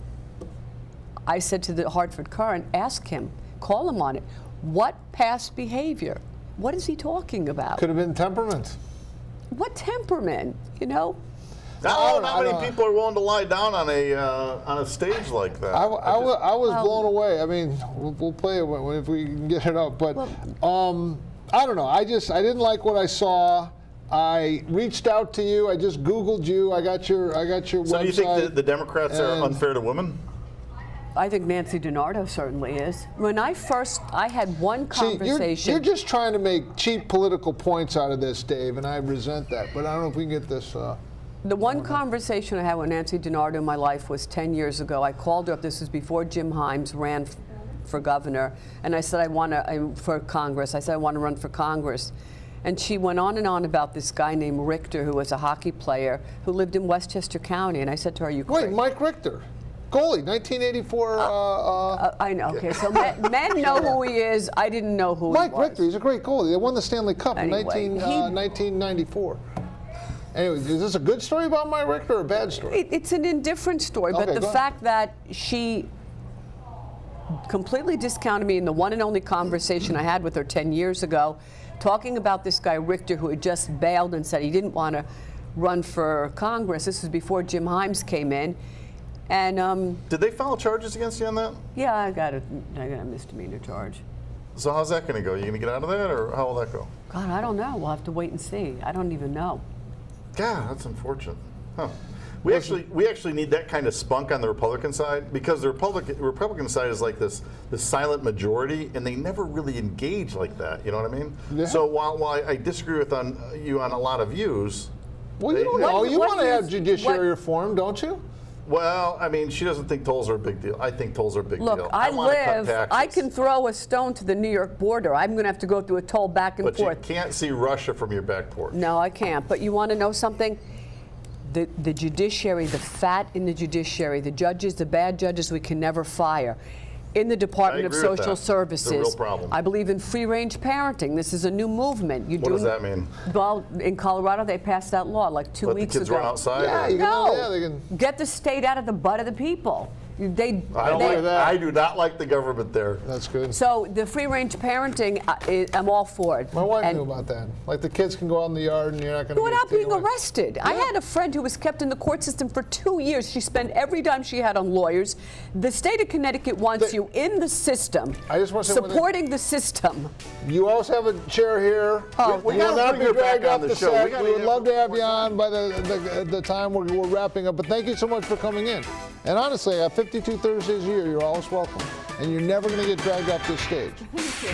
I said to the Hartford Courant, ask him, call him on it. What past behavior? What is he talking about? Could have been temperament. What temperament? I don't know how many people are willing to lie down on a stage like that. I was blown away. I mean, we'll play it if we can get it up. But I don't know. I didn't like what I saw. I reached out to you. I just Googled you. I got your website. So do you think the Democrats are unfair to women? I think Nancy DiNardo certainly is. When I had one conversation. You're just trying to make cheap political points out of this, Dave, and I resent that. But I don't know if we can get this. The one conversation I had with Nancy DiNardo in my life was 10 years ago. I called her up. This was before Jim Himes ran for governor. And I said, for Congress. I said, I want to run for Congress. And she went on and on about this guy named Richter, who was a hockey player, who lived in Westchester County. And I said to her, are you crazy? Wait, Mike Richter. Goalie, 1984. I know. Okay, so men know who he is. I didn't know who he was. Mike Richter, he's a great goalie. They won the Stanley Cup in Anyway, 1994. Anyway, is this a good story about Mike Richter or a bad story? It's an indifferent story, but Okay, the fact that she completely discounted me in the one and only conversation I had with her 10 years ago, talking about this guy Richter who had just bailed and said he didn't want to run for Congress. This was before Jim Himes came in. And did they file charges against you on that? yeah, I got a misdemeanor charge. So how's that going to go? You going to get out of that, or how will that go? God, I don't know. We'll have to wait and see. I don't even know. God, that's unfortunate. Huh. We actually need that kind of spunk on the Republican side, because the Republican side is like this silent majority, and they never really engage like that. You know what I mean? Yeah. So while I disagree with you on a lot of views, well, you don't know. You want to have judiciary reform, don't you? Well, I mean, she doesn't think tolls are a big deal. I think tolls are a big deal. Look, I can throw a stone to the New York border. I'm going to have to go through a toll back and forth. But you can't see Russia from your back porch. No, I can't. But you want to know something? The judiciary, the fat in the judiciary, the judges, the bad judges we can never fire. In the Department of Social Services, it's a real problem. I believe in free-range parenting. This is a new movement. What does that mean? Well, in Colorado, they passed that law like 2 weeks ago. Let the kids run outside? Yeah, they can get the state out of the butt of the people. I do not like the government there. That's good. So the free-range parenting, I'm all for it. My wife knew about that. Like the kids can go out in the yard and you're not going to without being arrested. Yeah. I had a friend who was kept in the court system for 2 years. She spent every dime she had on lawyers. The state of Connecticut wants you in the system, I just want to supporting the system. You also have a chair here. We will not be dragged off the set. We would love to have you on by the time we're wrapping up. But thank you so much for coming in. And honestly, at 52 Thursdays a year, you're always welcome. And you're never going to get dragged off this stage,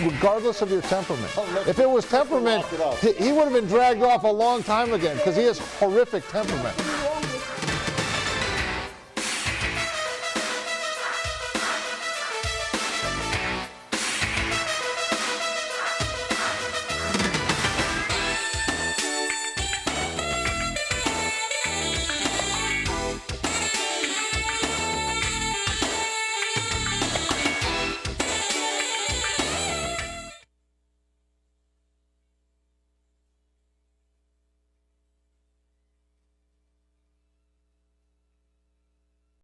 regardless of your temperament. If it was temperament, he would have been dragged off a long time ago because he has horrific temperament.